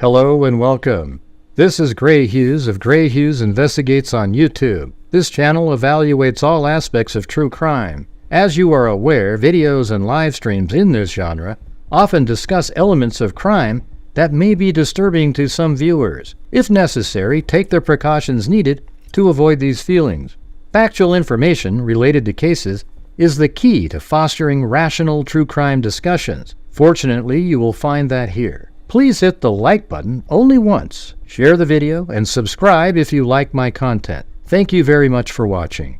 Hello and welcome. This is Grant Hughes of Grant Hughes Investigates on YouTube. This channel evaluates all aspects of true crime. As you are aware, videos and live streams in this genre often discuss elements of crime that may be disturbing to some viewers. If necessary, take the precautions needed to avoid these feelings. Factual information related to cases is the key to fostering rational true crime discussions. Fortunately, you will find that here. Please hit the like button only once, share the video, and subscribe if you like my content. Thank you very much for watching.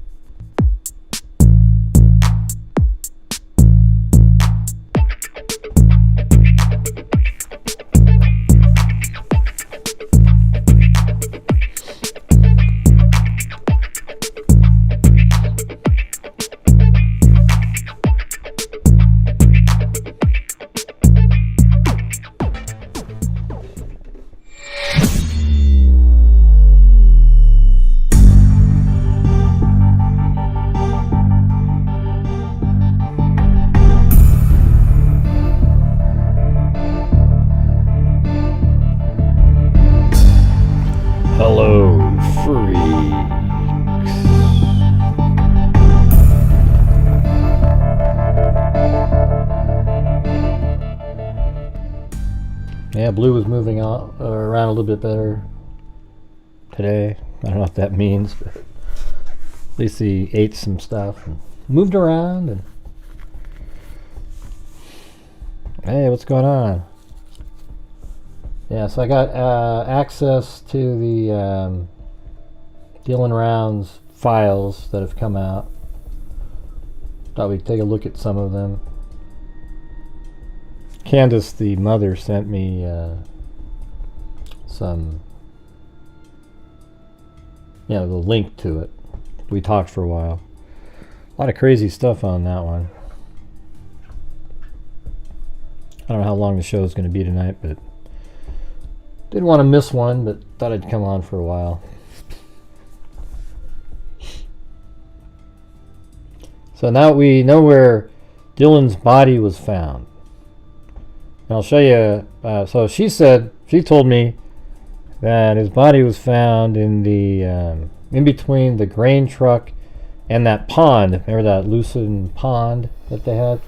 Yeah, Blue was moving out, around a little bit better today. I don't know what that means, but at least he ate some stuff and moved around. And hey, what's going on? Yeah, so I got access to the Dealing Rounds files that have come out. Thought we'd take a look at some of them. Candace, the mother, sent me some, the link to it. We talked for a while. A lot of crazy stuff on that one. I don't know how long the show is going to be tonight, but didn't want to miss one, but thought I'd come on for a while. So now we know where Dylan's body was found. And I'll show you. So she told me that his body was found in the in between the grain truck and that pond. Remember that loosened pond that they had?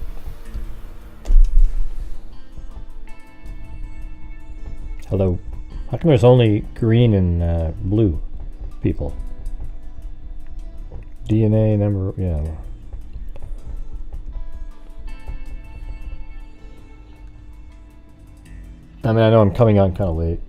Hello. How come there's only green and blue people? DNA number, yeah. I mean, I know I'm coming on kind of late.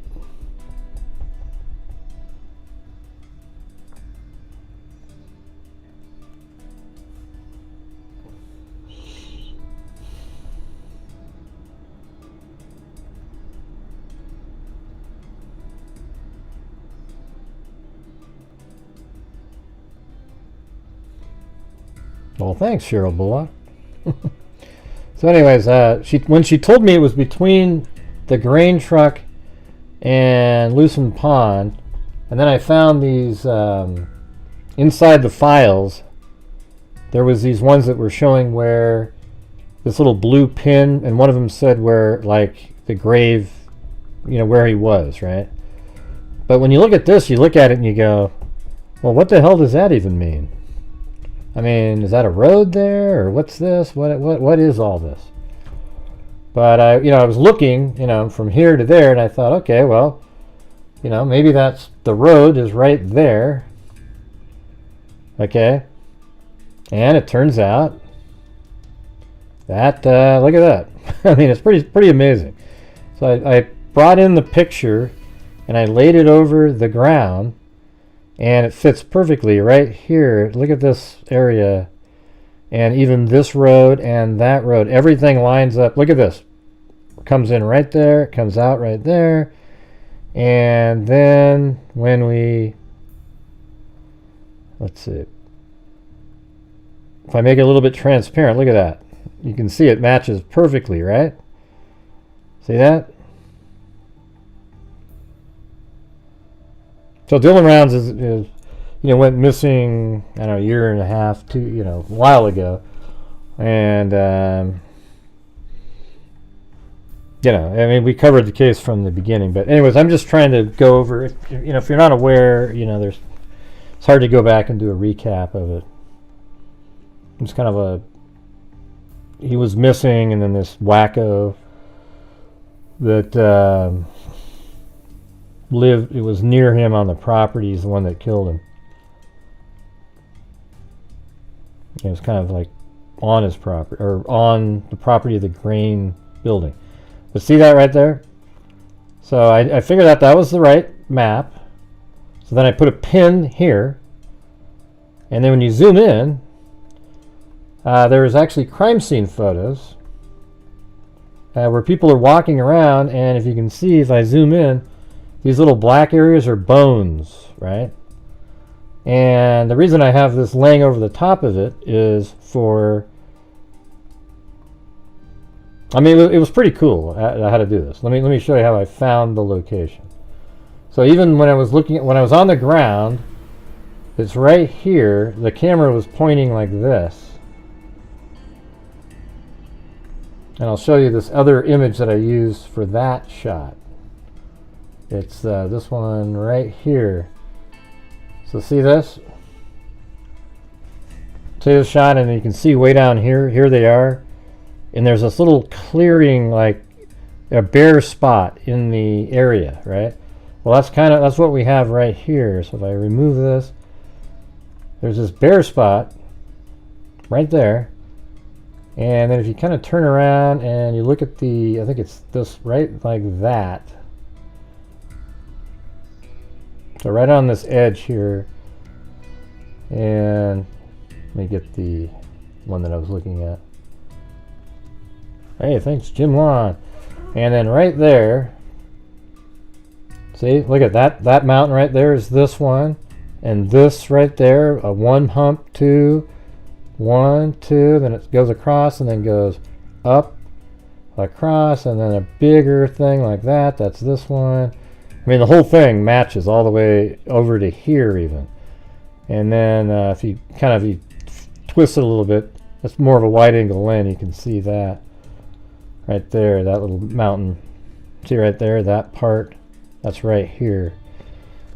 Well, thanks, Cheryl Bullock. So anyways, when she told me it was between the grain truck and loosened pond, and then I found these inside the files. There was these ones that were showing where this little blue pin, and one of them said where, like, the grave, where he was, right? But when you look at this, you look at it and you go, well, what the hell does that even mean? I mean, is that a road there, or what's this? What is all this? But I was looking, from here to there, and I thought, okay, well, maybe that's the road is right there. Okay. And it turns out that look at that. I mean, it's pretty amazing. So I brought in the picture and I laid it over the ground, and it fits perfectly right here. Look at this area. And even this road and that road, everything lines up. Look at this. Comes in right there, comes out right there. And then when let's see. If I make it a little bit transparent, look at that. You can see it matches perfectly, right? See that? So Dylan Rounds is went missing, I don't know, a year and a half, a while ago. And you know, I mean, we covered the case from the beginning. But anyways, I'm just trying to go over it. You know, if you're not aware, you know, it's hard to go back and do a recap of it. It's kind of he was missing, and then this wacko that lived, it was near him on the property, is the one that killed him. It was kind of like on his property, or on the property of the grain building. But see that right there? So I figured out that was the right map. So then I put a pin here, and then when you zoom in, there is actually crime scene photos where people are walking around, and if you can see, if I zoom in, these little black areas are bones, right? And the reason I have this laying over the top of it is for, I mean, it was pretty cool how to do this. Let me show you how I found the location. So even when I was when I was on the ground, it's right here. The camera was pointing like this. And I'll show you this other image that I used for that shot. It's this one right here. So see this? See this shot, and you can see way down here. Here they are, and there's this little clearing, like a bare spot in the area, right? Well, that's what we have right here. So if I remove this, there's this bare spot right there. And then if you kind of turn around and you look at the, I think it's this right like that. So right on this edge here. And let me get the one that I was looking at. Hey, thanks, Jim Lawn. And then right there, see, look at that mountain right there is this one. And this right there, a one hump, two, 1, 2, then it goes across and then goes up, across, and then a bigger thing like that. That's this one. I mean, the whole thing matches all the way over to here even. And then if you twist it a little bit, that's more of a wide angle lens. You can see that right there, that little mountain. See right there, that part, that's right here.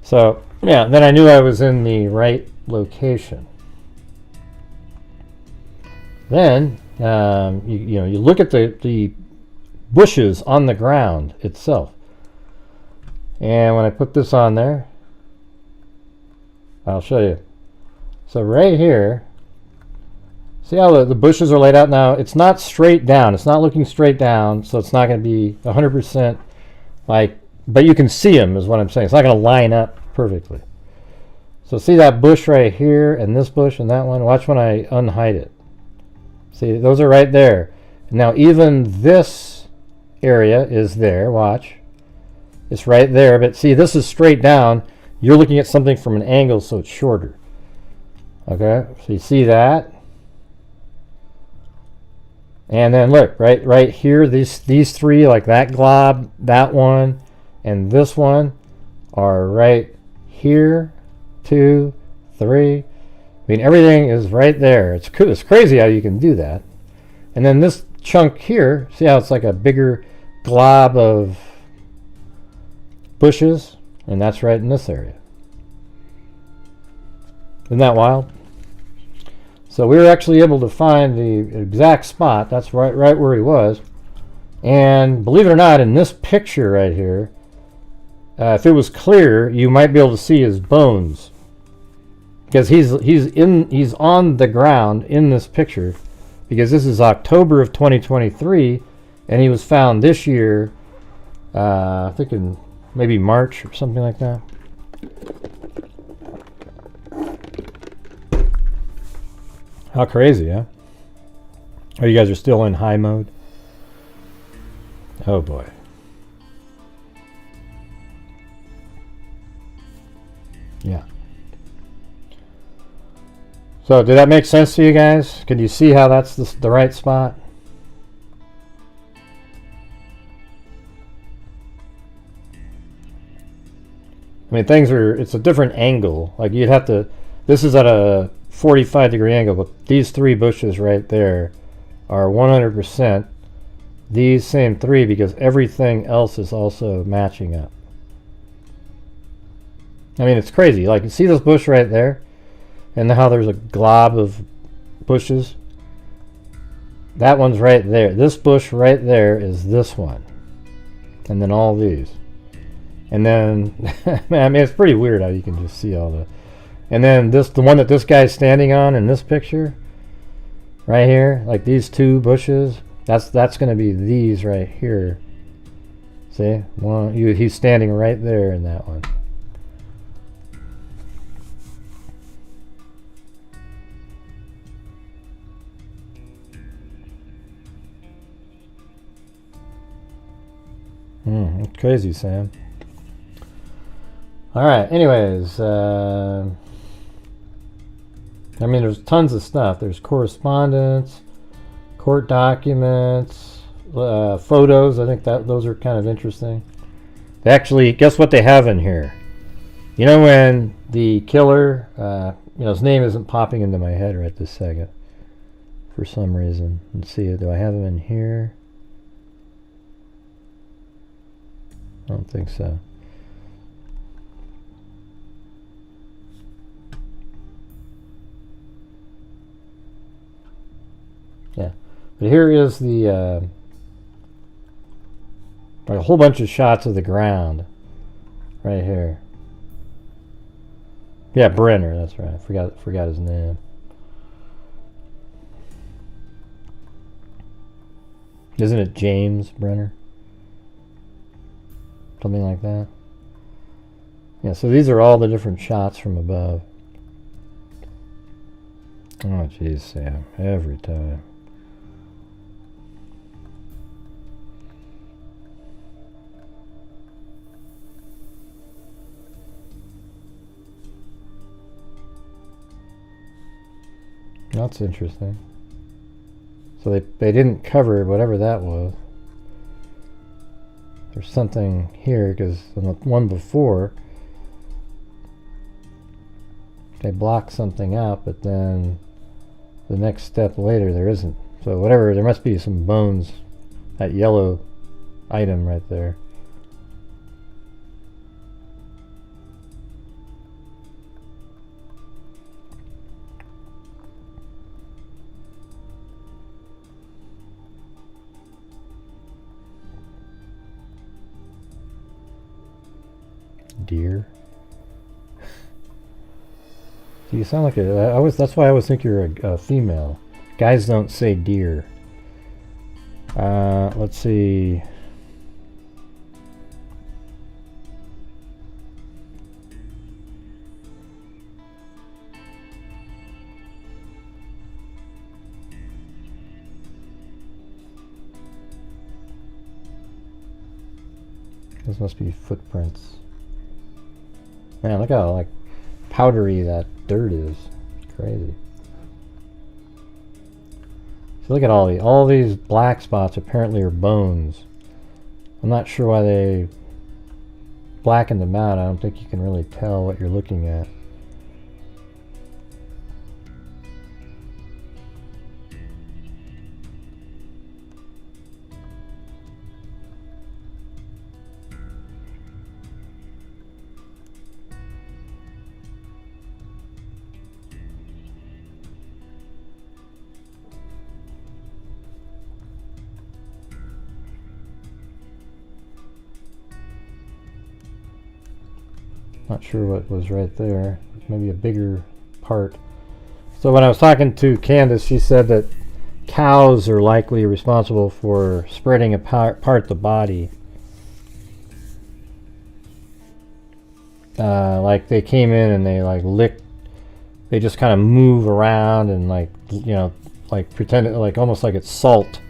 So yeah, then I knew I was in the right location. Then you look at the bushes on the ground itself, and when I put this on there, I'll show you. So right here, see how the bushes are laid out now? It's not straight down. It's not looking straight down, so it's not going to be 100% like, but you can see them is what I'm saying. It's not going to line up perfectly. So see that bush right here, and this bush and that one? Watch when I unhide it. See, those are right there. Now even this area is there, watch. It's right there, but see, this is straight down. You're looking at something from an angle, so it's shorter. Okay, so you see that? And then look, right here, these three, like that glob, that one, and this one are right here, 2, 3. I mean, everything is right there. It's crazy how you can do that. And then this chunk here, see how it's like a bigger glob of bushes? And that's right in this area. Isn't that wild? So we were actually able to find the exact spot. That's right where he was. And believe it or not, in this picture right here, if it was clear, you might be able to see his bones. Because he's on the ground in this picture, because this is October of 2023, and he was found this year, I think in maybe March or something like that. How crazy, huh? Oh, you guys are still in high mode? Oh boy. Yeah. So did that make sense to you guys? Can you see how that's the right spot? I mean, it's a different angle. Like you'd have to, this is at a 45-degree angle, but these three bushes right there are 100% these same three because everything else is also matching up. I mean, it's crazy. Like, you see this bush right there? And how there's a glob of bushes? That one's right there. This bush right there is this one. And then all these. And then, I mean, it's pretty weird how you can just see all the... And then this, the one that this guy's standing on in this picture, right here, like these two bushes, that's going to be these right here. See? He's standing right there in that one. It's crazy, Sam. Alright, anyways, I mean, there's tons of stuff. There's correspondence, court documents, photos. I think that those are kind of interesting. They actually, guess what they have in here? You know when the killer, you know, his name isn't popping into my head right this second for some reason. Let's see, do I have him in here? I don't think so. Yeah, but here is the a whole bunch of shots of the ground right here. Yeah, Brenner, that's right. I forgot his name. Isn't it James Brenner? Something like that. Yeah, so these are all the different shots from above. Oh, jeez, Sam. Every time. That's interesting. So they didn't cover whatever that was. There's something here because in the one before they blocked something out, but then the next step later there isn't. So whatever, there must be some bones. That yellow item right there. Deer. You sound like a. That's why I always think you're a female. Guys don't say deer. Let's see. Those must be footprints. Man, look how like powdery that dirt is. It's crazy. So look at all these black spots apparently are bones. I'm not sure why they blackened them out. I don't think you can really tell what you're looking at. Not sure what was right there. Maybe a bigger part. So when I was talking to Candace, she said that cows are likely responsible for spreading apart the body. Like they came in and they like licked. They just kind of move around and like, you know, like pretend it, like almost like it's salt,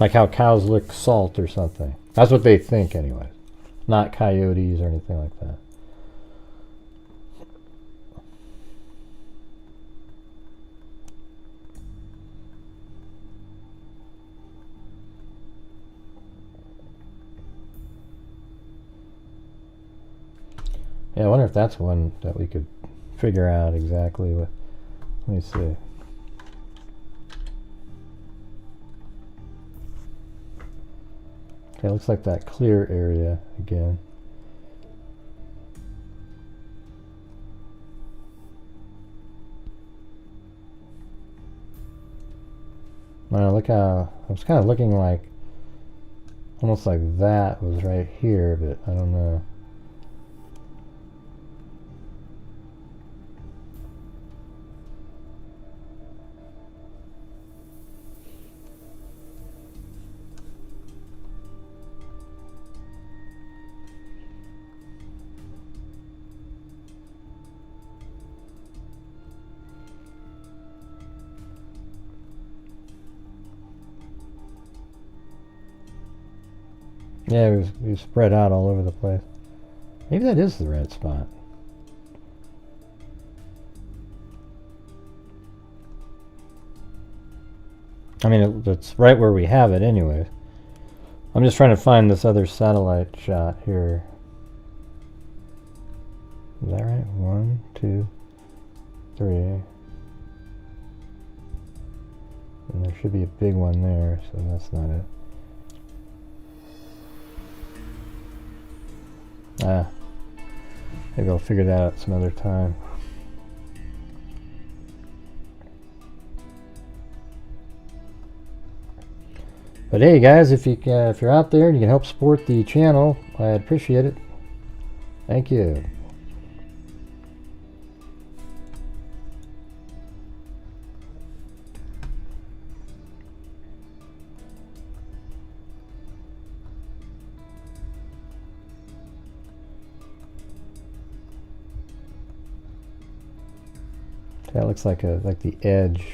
like how cows lick salt or something. That's what they think anyway. Not coyotes or anything like that. Yeah, I wonder if that's one that we could figure out exactly what. Let me see. Okay, looks like that clear area again. Wow, look how I was kind of looking like almost like that was right here, but I don't know. Yeah, it was spread out all over the place. Maybe that is the red spot. I mean, it's right where we have it anyway. I'm just trying to find this other satellite shot here. Is that right? 1, 2, 3. And there should be a big one there, so that's not it. Maybe I'll figure that out some other time. But hey guys, if you're out there and you can help support the channel, I'd appreciate it. Thank you. That looks like the edge.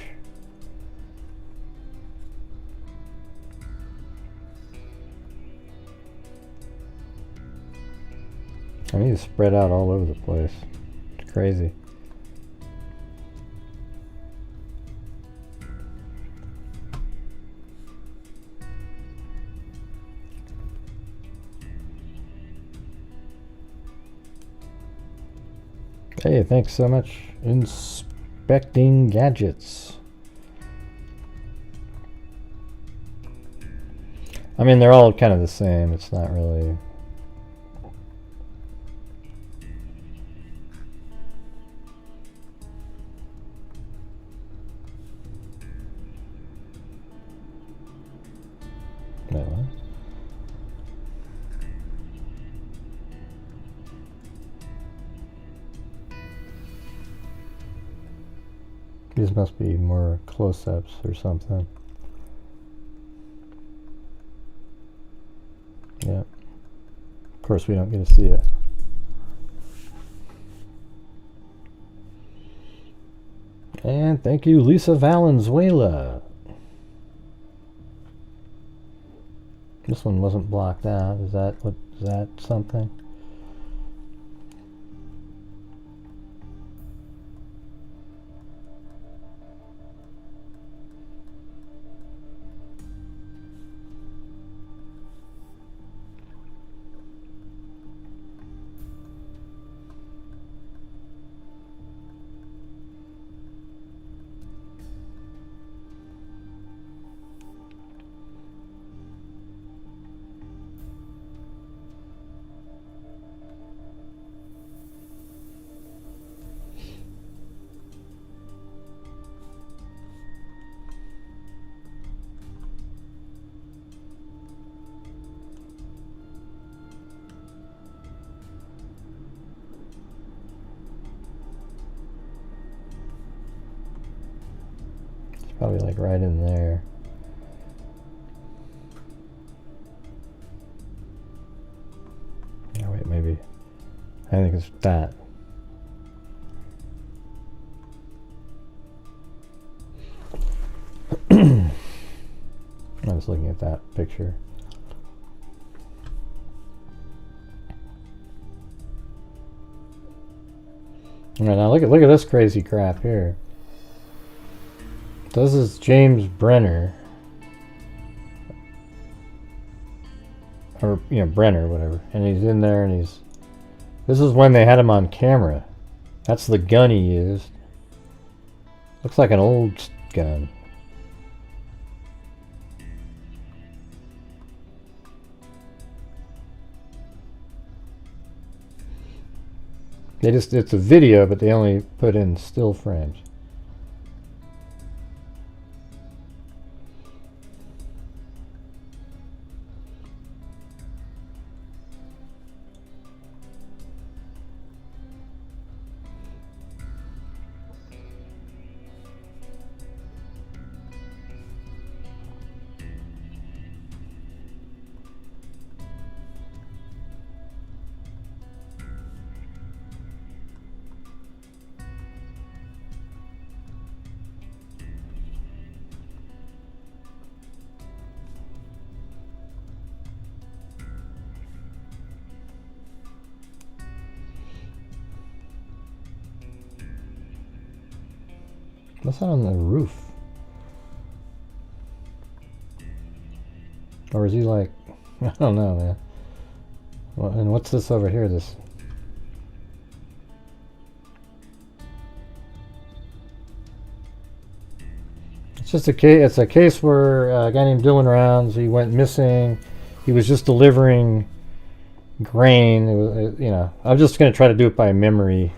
I need to spread out all over the place. It's crazy. Hey, thanks so much. Inspecting gadgets. I mean, they're all kind of the same. It's not really... These must be more close-ups or something. Yep. Of course, we don't get to see it. And thank you, Lisa Valenzuela. This one wasn't blocked out. Is that something? Probably like right in there. Oh wait, maybe. I think it's that. I was looking at that picture. All right, now look at this crazy crap here. So this is James Brenner, or Brenner, whatever, and he's in there, and this is when they had him on camera. That's the gun he used. Looks like an old gun. it's a video, but they only put in still frames. What's that on the roof? Or is he like, I don't know, man. Well, and what's this over here? This. It's just a case. It's a case where a guy named Dylan Rounds, he went missing. He was just delivering grain. It was, you know, I'm just going to try to do it by memory.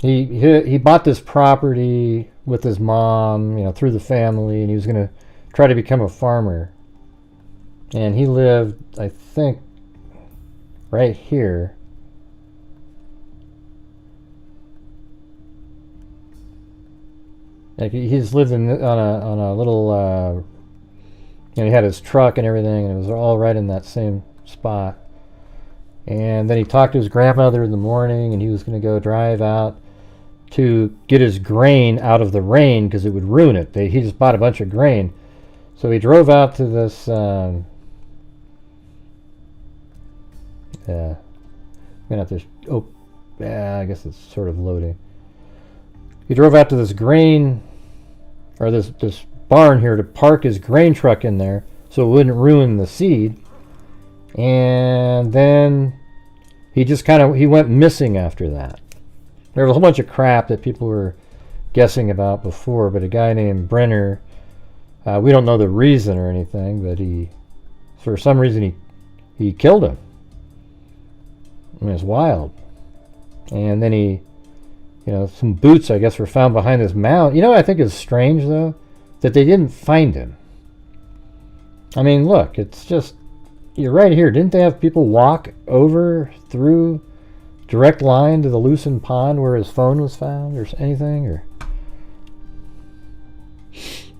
He bought this property with his mom, you know, through the family, and he was going to try to become a farmer. And he lived, I think, right here. Like he's lived on a little, you know, he had his truck and everything, and it was all right in that same spot. And then he talked to his grandmother in the morning, and he was going to go drive out to get his grain out of the rain because it would ruin it. He just bought a bunch of grain. So he drove out to this, yeah, I'm gonna have to, oh, yeah, I guess it's sort of loading. He drove out to this grain, or this barn here to park his grain truck in there so it wouldn't ruin the seed. And then he just he went missing after that. There was a whole bunch of crap that people were guessing about before, but a guy named Brenner, we don't know the reason or anything, but for some reason, he killed him. I mean, it's wild. And then you know, some boots, I guess, were found behind this mound. You know what I think is strange, though? That they didn't find him. I mean, look, it's just, you're right here. Didn't they have people walk over through direct line to the loosened pond where his phone was found or anything? Or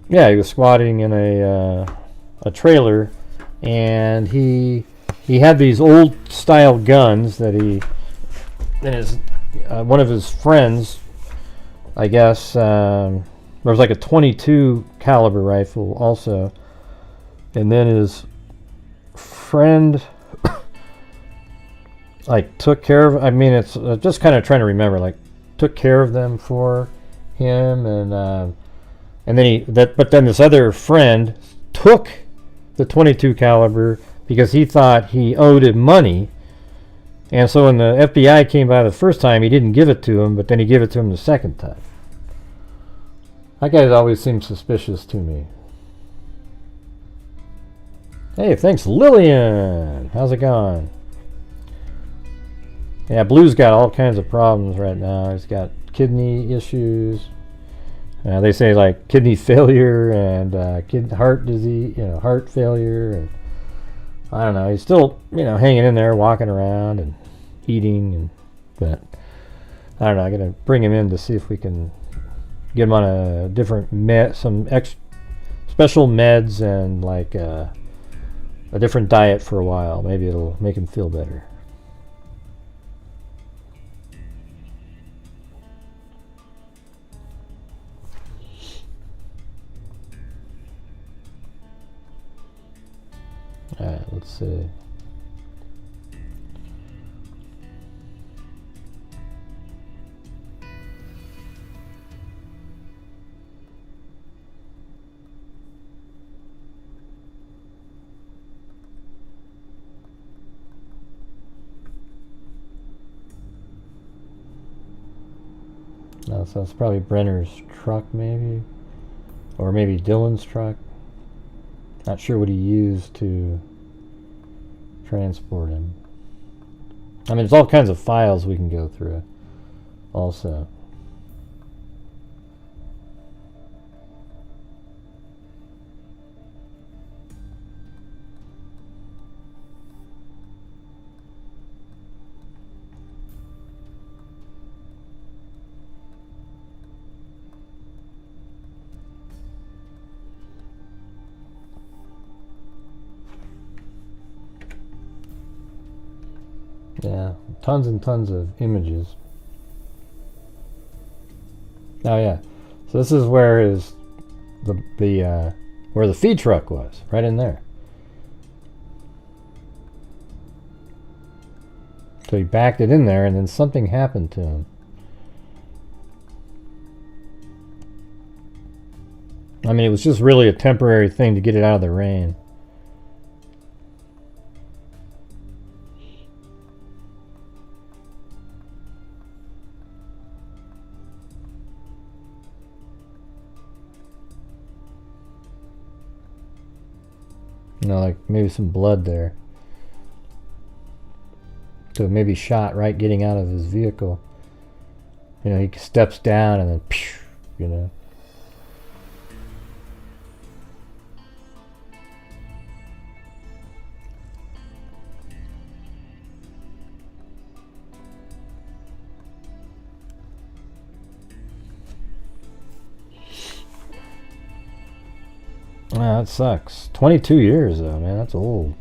yeah, he was squatting in a trailer, and he had these old style guns that one of his friends, I guess, there was like a .22 caliber rifle also, and then his friend like took care of, I mean, it's just kind of trying to remember, like took care of them for him, and then but then this other friend took the .22 caliber because he thought he owed him money, and so when the FBI came by the first time, he didn't give it to him, but then he gave it to him the second time. That guy always seems suspicious to me. Hey, thanks, Lillian. How's it going? Yeah, Blue's got all kinds of problems right now. He's got kidney issues. They say like kidney failure and heart disease, you know, heart failure, and I don't know. He's still, you know, hanging in there, walking around and eating, but I don't know. I got to bring him in to see if we can get him on a different special meds and like a different diet for a while. Maybe it'll make him feel better. Alright, let's see. No, so it's probably Brenner's truck, maybe, or maybe Dylan's truck. Not sure what he used to transport him. I mean, there's all kinds of files we can go through also. Yeah, tons and tons of images. Oh yeah, so this is where where the feed truck was, right in there. So he backed it in there, and then something happened to him. I mean, it was just really a temporary thing to get it out of the rain. You know, like maybe some blood there. So maybe shot right getting out of his vehicle. You know, he steps down and then, phew, you know. Ah, that sucks. 22 years though, man, that's old.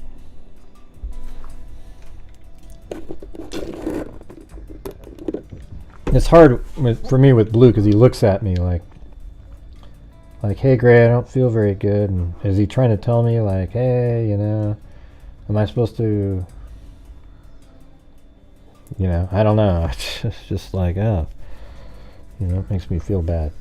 It's hard for me with Blue because he looks at me like, hey Gray, I don't feel very good. And is he trying to tell me like, hey, you know, am I supposed to, you know, I don't know. It's just like, oh, you know, it makes me feel bad.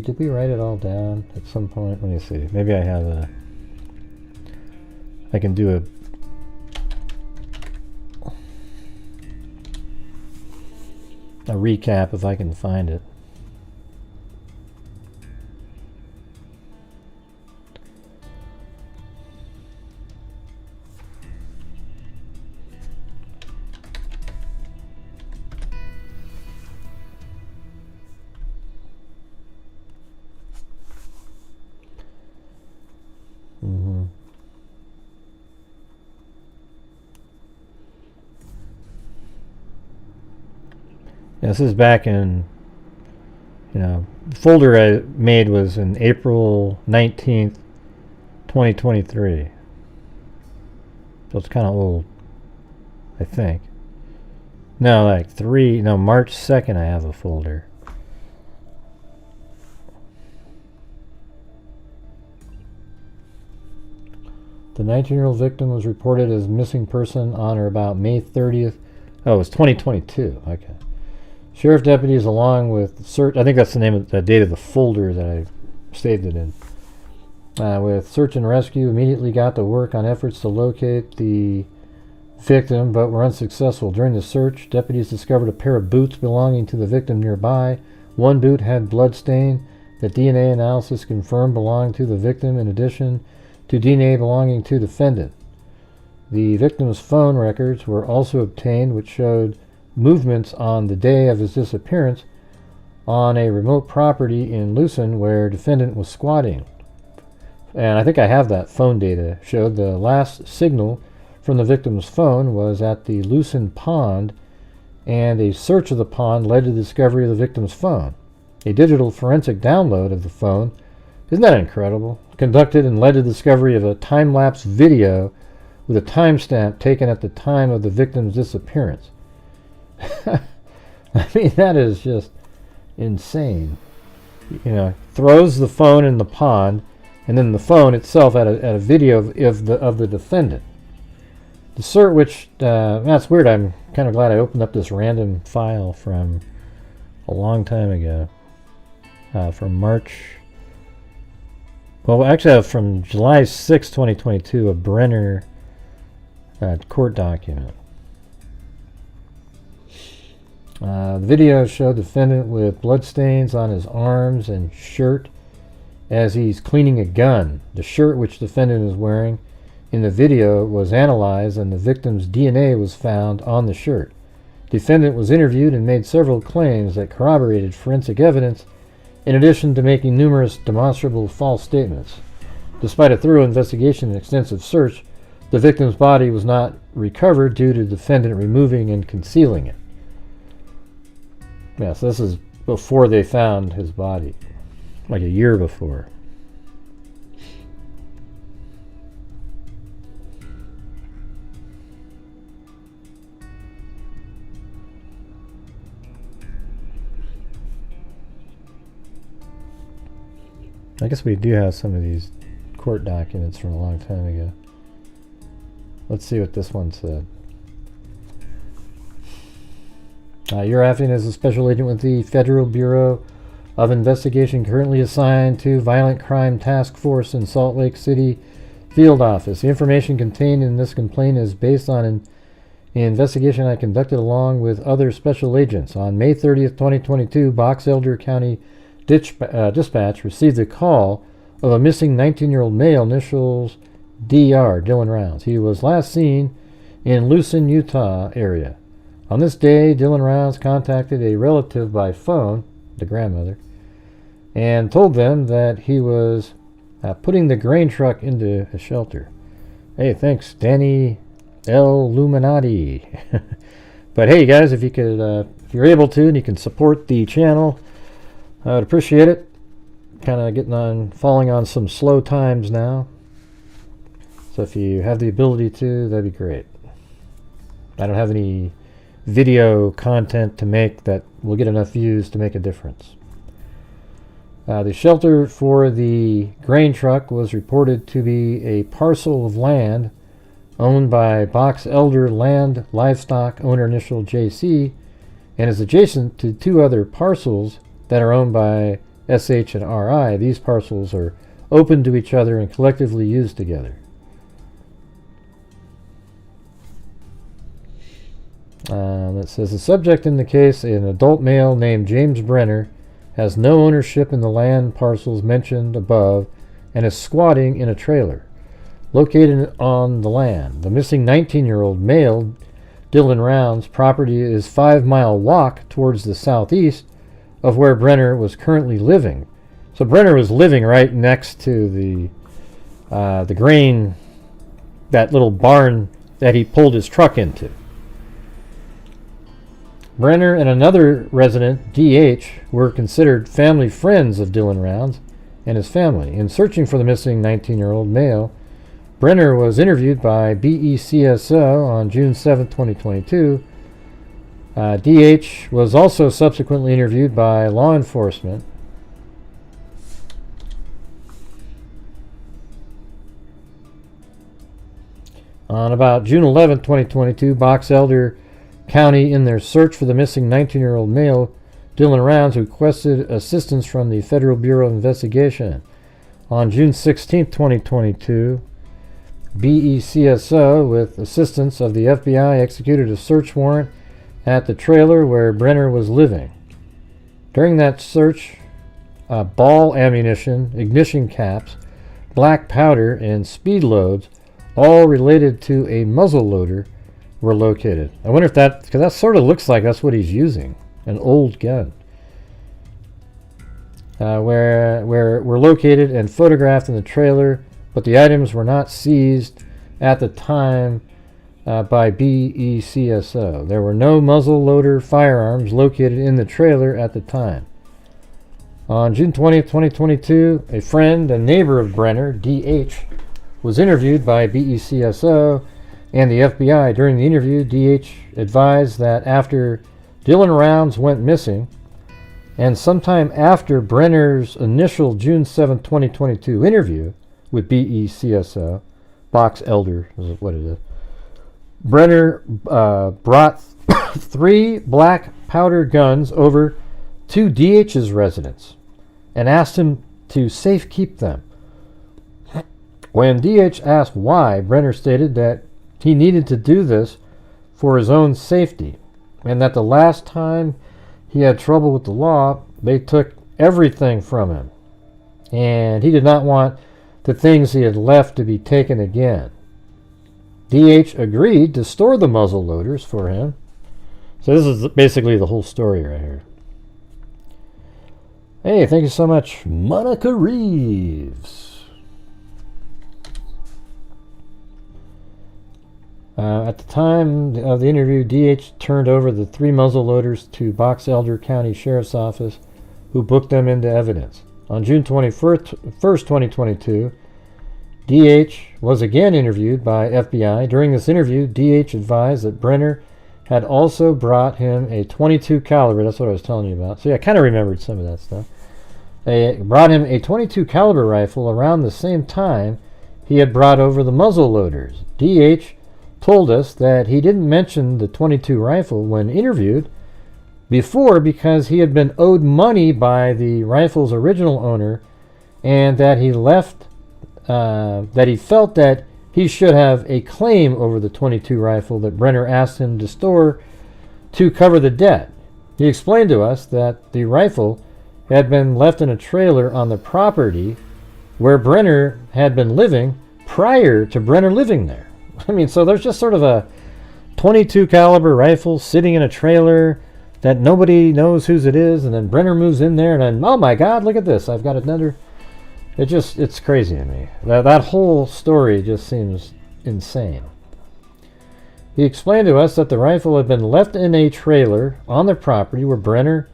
Did we write it all down at some point? Let me see. Maybe I have I can do a recap if I can find it. This is back in, you know, the folder I made was in April 19th, 2023. So it's kind of old, I think. No, like March 2nd I have a folder. The 19-year-old victim was reported as missing person on or about May 30th. Oh, it was 2022. Okay. Sheriff deputies, along with search, I think that's the name of the date of the folder that I saved it in. With search and rescue, immediately got to work on efforts to locate the victim, but were unsuccessful. During the search, deputies discovered a pair of boots belonging to the victim nearby. One boot had blood stain that DNA analysis confirmed belonged to the victim, in addition to DNA belonging to the defendant. The victim's phone records were also obtained, which showed movements on the day of his disappearance on a remote property in Lucin where defendant was squatting. And I think I have that phone data. Showed the last signal from the victim's phone was at the Lucin pond, and a search of the pond led to the discovery of the victim's phone. A digital forensic download of the phone, isn't that incredible, conducted and led to the discovery of a time-lapse video with a timestamp taken at the time of the victim's disappearance. I mean, that is just insane. You know, throws the phone in the pond, and then the phone itself had a video of the defendant. The search, which that's weird. I'm kind of glad I opened up this random file from a long time ago. from actually from July 6, 2022, a Brenner court document. The video showed the defendant with bloodstains on his arms and shirt as he's cleaning a gun. The shirt which the defendant is wearing in the video was analyzed and the victim's DNA was found on the shirt. The defendant was interviewed and made several claims that corroborated forensic evidence, in addition to making numerous demonstrable false statements. Despite a thorough investigation and extensive search, the victim's body was not recovered due to the defendant removing and concealing it. Yes, this is before they found his body, like a year before. I guess we do have some of these court documents from a long time ago. Let's see what this one said. You're acting as a special agent with the Federal Bureau of Investigation, currently assigned to Violent Crime Task Force in Salt Lake City Field Office. The information contained in this complaint is based on an investigation I conducted along with other special agents. On May 30th, 2022, Box Elder County Dispatch received a call of a missing 19-year-old male, initials DR, Dylan Rounds. He was last seen in Lucin, Utah area. On this day, Dylan Rounds contacted a relative by phone, the grandmother, and told them that he was putting the grain truck into a shelter. Hey, thanks, Danny Illuminati. But hey, guys, if you could, if you're able to, and you can support the channel, I would appreciate it. Kind of falling on some slow times now. So if you have the ability to, that'd be great. I don't have any video content to make that will get enough views to make a difference. The shelter for the grain truck was reported to be a parcel of land owned by Box Elder Land Livestock owner, initial JC, and is adjacent to two other parcels that are owned by SH and RI. These parcels are open to each other and collectively used together. That says the subject in the case, an adult male named James Brenner, has no ownership in the land parcels mentioned above and is squatting in a trailer located on the land. The missing 19-year-old male, Dylan Rounds' property is 5-mile walk towards the southeast of where Brenner was currently living. So Brenner was living right next to the grain, that little barn that he pulled his truck into. Brenner and another resident, DH, were considered family friends of Dylan Rounds and his family. In searching for the missing 19-year-old male, Brenner was interviewed by BECSO on June 7, 2022. DH was also subsequently interviewed by law enforcement. On about June 11, 2022, Box Elder County, in their search for the missing 19-year-old male, Dylan Rounds, requested assistance from the Federal Bureau of Investigation. On June 16, 2022, BECSO, with assistance of the FBI, executed a search warrant at the trailer where Brenner was living. During that search, ball ammunition, ignition caps, black powder, and speed loads, all related to a muzzle loader, were located. I wonder if because that sort of looks like that's what he's using, an old gun. Where were located and photographed in the trailer, but the items were not seized at the time by BECSO. There were no muzzle loader firearms located in the trailer at the time. On June 20th, 2022, a friend and neighbor of Brenner, DH, was interviewed by BECSO and the FBI. During the interview, DH advised that after Dylan Rounds went missing, and sometime after Brenner's initial June 7, 2022 interview with BECSO, Box Elder is what it is, Brenner brought 3 black powder guns over to DH's residence and asked him to safekeep them. When DH asked why, Brenner stated that he needed to do this for his own safety, and that the last time he had trouble with the law, they took everything from him, and he did not want the things he had left to be taken again. DH agreed to store the muzzle loaders for him. So this is basically the whole story right here. Hey, thank you so much, Monica Reeves. At the time of the interview, DH turned over the 3 muzzle loaders to Box Elder County Sheriff's Office, who booked them into evidence. On June 21st, 2022, DH was again interviewed by FBI. During this interview, DH advised that Brenner had also brought him a .22 caliber. That's what I was telling you about. So yeah, I kind of remembered some of that stuff. They brought him a .22 caliber rifle around the same time he had brought over the muzzle loaders. DH told us that he didn't mention the .22 rifle when interviewed before because he had been owed money by the rifle's original owner, and that he left. That he felt that he should have a claim over the .22 rifle that Brenner asked him to store to cover the debt. He explained to us that the rifle had been left in a trailer on the property where Brenner had been living prior to Brenner living there. I mean, so there's just sort of a .22 caliber rifle sitting in a trailer that nobody knows whose it is, and then Brenner moves in there, and then, oh my God, look at this, I've got another. It's crazy to me. That whole story just seems insane. He explained to us that the rifle had been left in a trailer on the property where Brenner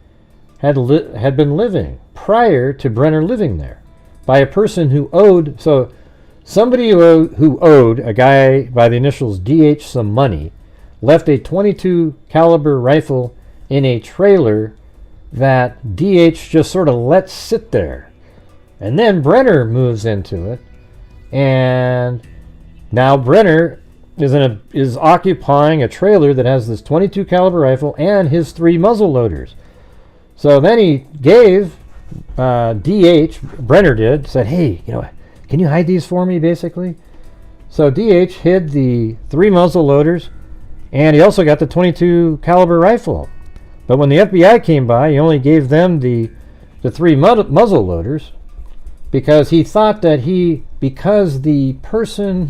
had been living prior to Brenner living there by a person who owed, so somebody who owed a guy by the initials DH some money left a .22 caliber rifle in a trailer that DH just sort of let sit there. And then Brenner moves into it, and now Brenner is occupying a trailer that has this .22 caliber rifle and his 3 muzzle loaders. So then he gave DH, Brenner did, said, hey, can you hide these for me, basically? So DH hid the 3 muzzle loaders, and he also got the .22 caliber rifle. But when the FBI came by, he only gave them the 3 muzzle loaders, because he thought that because the person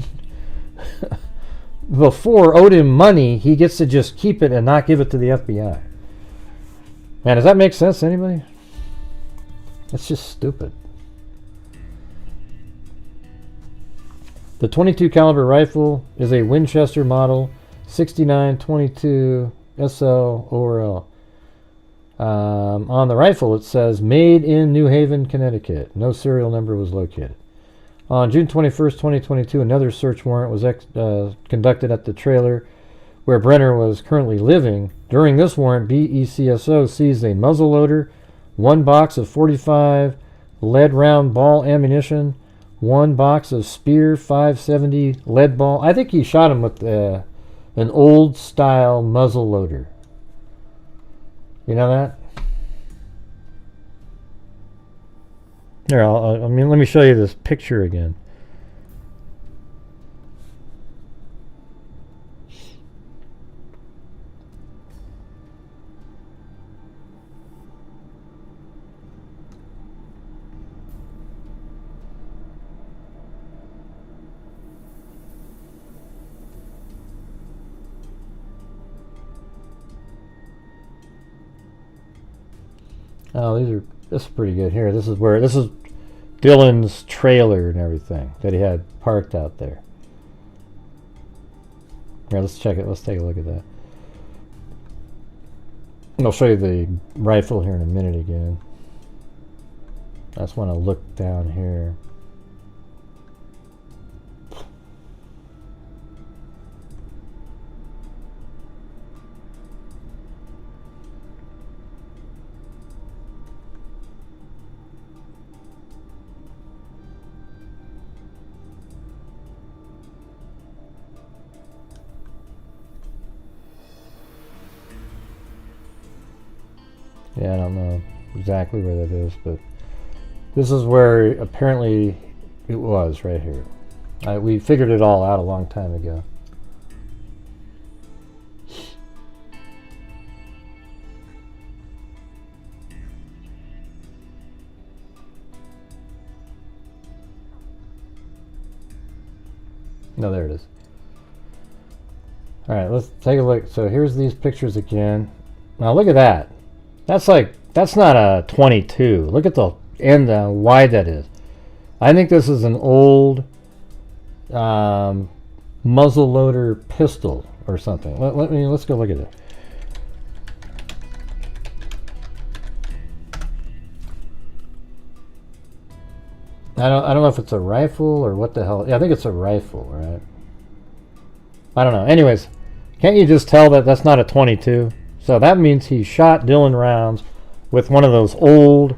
before owed him money, he gets to just keep it and not give it to the FBI. Man, does that make sense to anybody? That's just stupid. The .22 caliber rifle is a Winchester model 6922 SL ORL. On the rifle, it says, made in New Haven, Connecticut. No serial number was located. On June 21st, 2022, another search warrant was conducted at the trailer where Brenner was currently living. During this warrant, BECSO seized a muzzleloader, 1 box of 45 lead round ball ammunition, 1 box of Spear 570 lead ball. I think he shot him with an old style muzzleloader. You know that? Here, let me show you this picture again. Oh, this is pretty good. Here, this is Dylan's trailer and everything that he had parked out there. Here, let's check it. Let's take a look at that. And I'll show you the rifle here in a minute again. I just want to look down here. Yeah, I don't know exactly where that is, but This is where apparently it was, right here. We figured it all out a long time ago. No, there it is. All right, let's take a look. So here's these pictures again. Now look at that. That's not a 22. Look at the end, how wide that is. I think this is an old muzzle loader pistol or something. Let's go look at it. I don't know if it's a rifle or what the hell. Yeah, I think it's a rifle, right? I don't know. Anyways, can't you just tell that that's not a 22? So that means he shot Dylan rounds with one of those old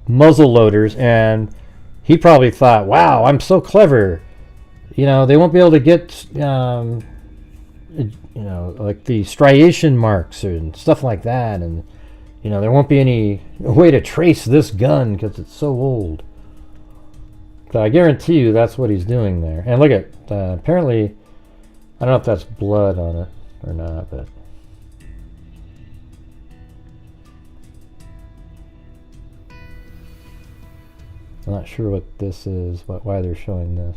muzzle loaders, and he probably thought, wow, I'm so clever. You know, they won't be able to get, you know, like the striation marks and stuff like that. And, you know, there won't be any way to trace this gun because it's so old. So I guarantee you that's what he's doing there. And look at, apparently, I don't know if that's blood on it or not, but. I'm not sure what this is, why they're showing this.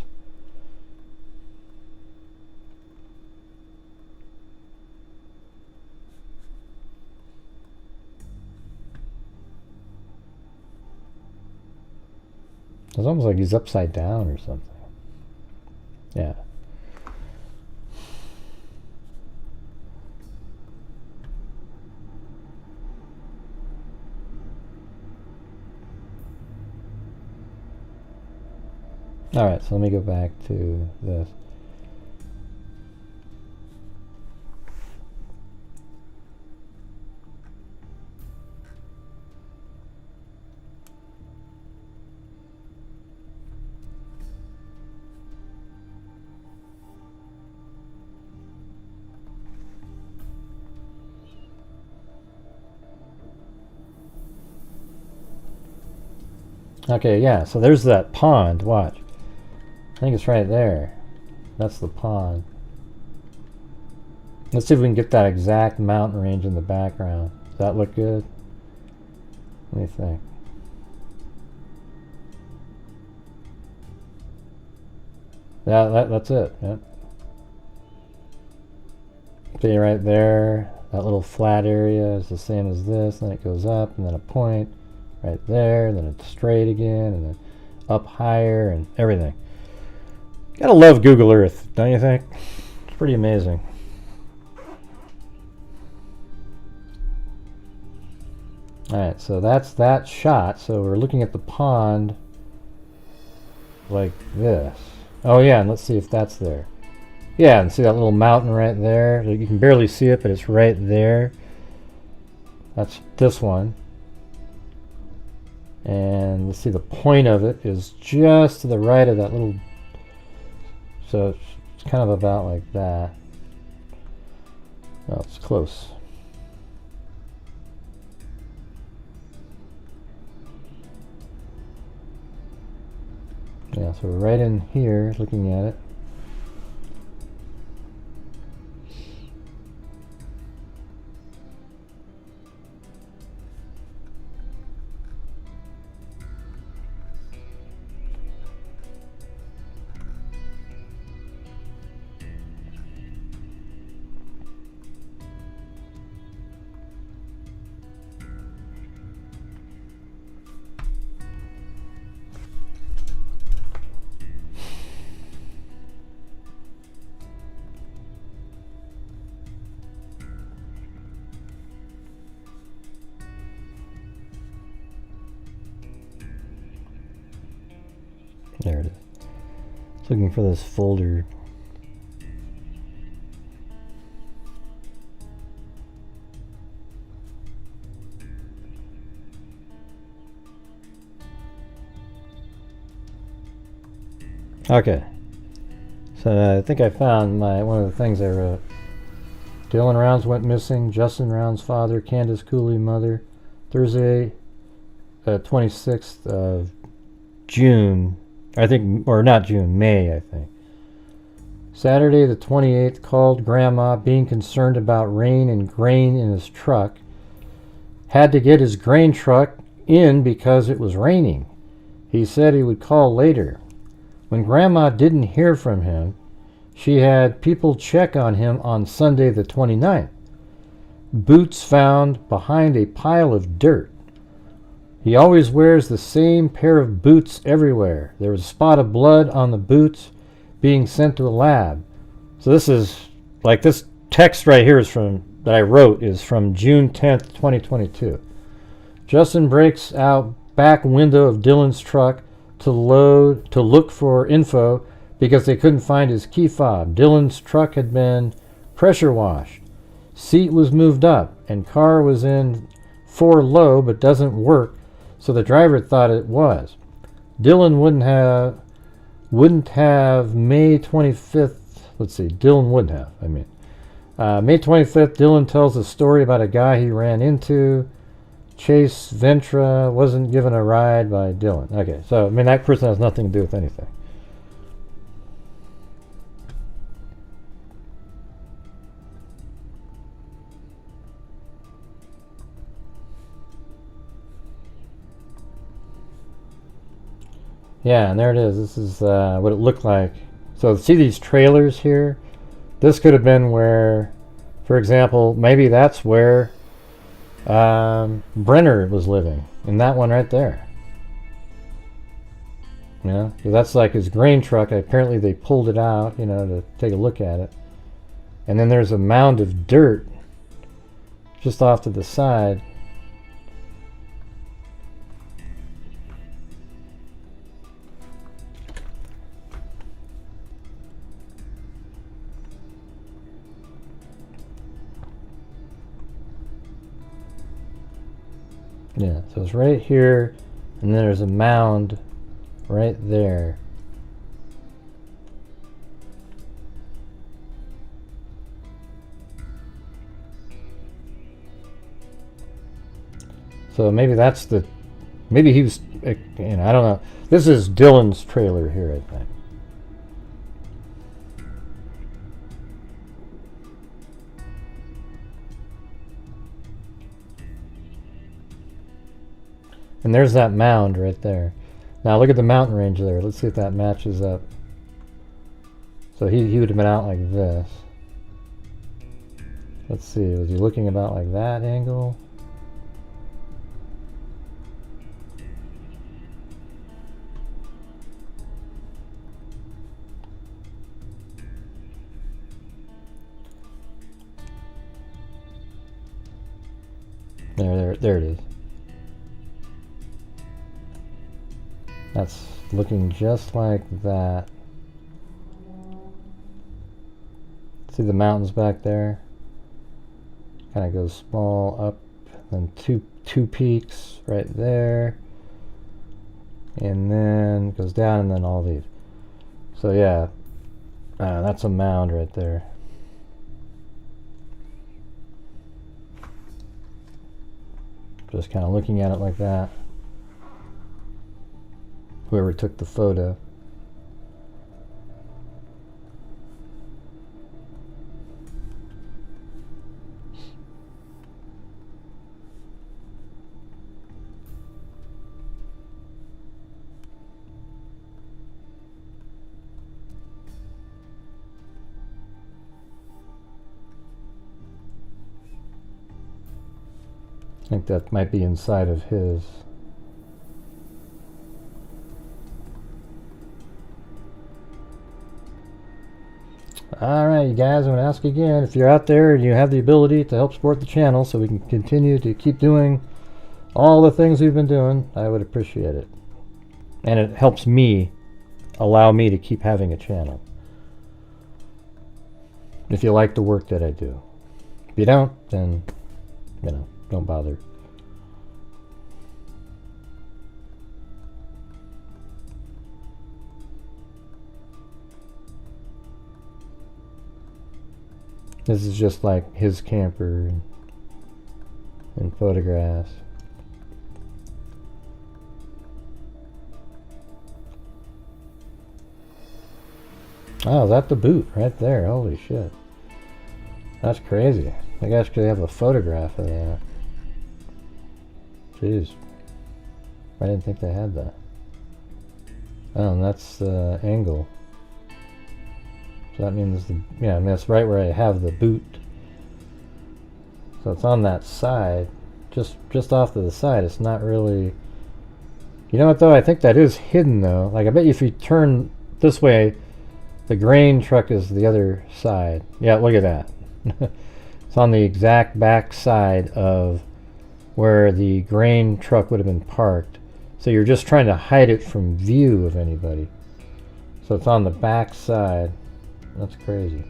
It's almost like he's upside down or something. Yeah. All right, so let me go back to this. Okay, yeah, so there's that pond, watch. I think it's right there. That's the pond. Let's see if we can get that exact mountain range in the background. Does that look good? What do you think? Yeah, that's it. Yep. See right there, that little flat area is the same as this, then it goes up, and then a point right there, and then it's straight again, and then up higher, and everything. Gotta love Google Earth, don't you think? It's pretty amazing. Alright, so that's that shot. So we're looking at the pond like this. Oh yeah, and let's see if that's there. Yeah, and see that little mountain right there? You can barely see it, but it's right there. That's this one. And let's see, the point of it is just to the right of that little. So it's kind of about like that. Well, it's close. Yeah, so we're right in here looking at it. There it is. It's looking for this folder. Okay. So I think I found one of the things I wrote. Dylan Rounds went missing. Justin Rounds' father, Candace Cooley mother. Thursday, 26th of June, I think, or not June, May, I think. Saturday the 28th, called Grandma, being concerned about rain and grain in his truck. Had to get his grain truck in because it was raining. He said he would call later. When Grandma didn't hear from him, she had people check on him on Sunday the 29th. Boots found behind a pile of dirt. He always wears the same pair of boots everywhere. There was a spot of blood on the boots, being sent to a lab. So this is, like, this text right here is from, that I wrote, is from June 10th, 2022. Justin breaks out back window of Dylan's truck to look for info because they couldn't find his key fob. Dylan's truck had been pressure washed. Seat was moved up and car was in 4 low but doesn't work, so the driver thought it was. Dylan wouldn't have May 25th, Dylan would have, May 25th, Dylan tells a story about a guy he ran into. Chase Ventra wasn't given a ride by Dylan. Okay, so, that person has nothing to do with anything. Yeah, and there it is. This is what it looked like. So see these trailers here? This could have been where, for example, maybe that's where Brenner was living. In that one right there. Yeah, so that's like his grain truck. Apparently they pulled it out, to take a look at it. And then there's a mound of dirt just off to the side. Yeah, so it's right here, and then there's a mound right there. So maybe that's maybe he was, I don't know. This is Dylan's trailer here, I think. And there's that mound right there. Now look at the mountain range there. Let's see if that matches up. So he would have been out like this. Let's see, was he looking about like that angle? There it is. That's looking just like that. See the mountains back there? Kind of goes small up, then two peaks right there, and then goes down, and then all these. So yeah, that's a mound right there. Just kind of looking at it like that. Whoever took the photo. I think that might be inside of his. Alright, you guys, I'm going to ask again, if you're out there and you have the ability to help support the channel so we can continue to keep doing all the things we've been doing, I would appreciate it. And it helps me, allow me to keep having a channel. If you like the work that I do. If you don't, then, don't bother. This is just like his camper and photographs. Oh, is that the boot right there? Holy shit. That's crazy. I actually have a photograph of that. Jeez. I didn't think they had that. Oh, and that's the angle. So that means yeah, I mean, that's right where I have the boot. So it's on that side, just off to the side. It's not really. You know what though? I think that is hidden though. Like I bet you if you turn this way, the grain truck is the other side. Yeah, look at that. It's on the exact back side of where the grain truck would have been parked. So you're just trying to hide it from view of anybody. So it's on the back side. That's crazy.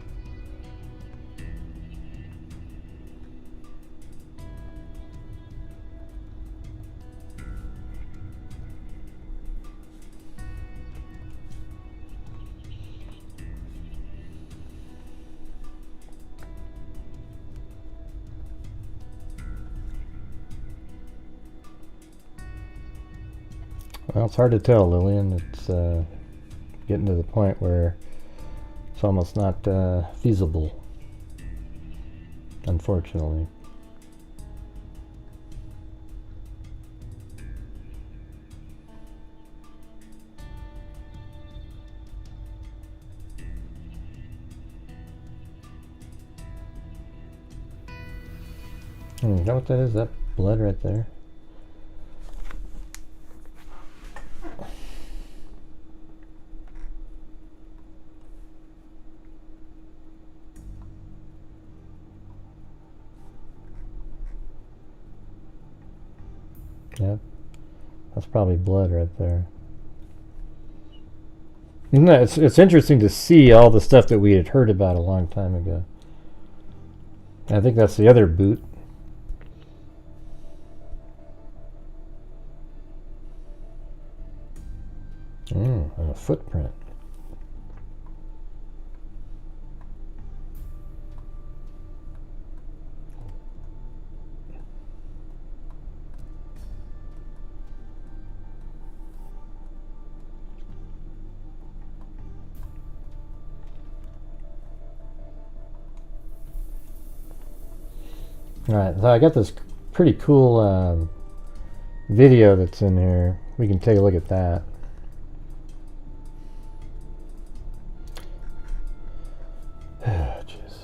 Well, it's hard to tell, Lillian. It's getting to the point where it's almost not feasible, unfortunately. You know what that is? That blood right there? Yep, that's probably blood right there. Isn't that, it's interesting to see all the stuff that we had heard about a long time ago. I think that's the other boot. And a footprint. Alright, so I got this pretty cool video that's in here. We can take a look at that. Jeez.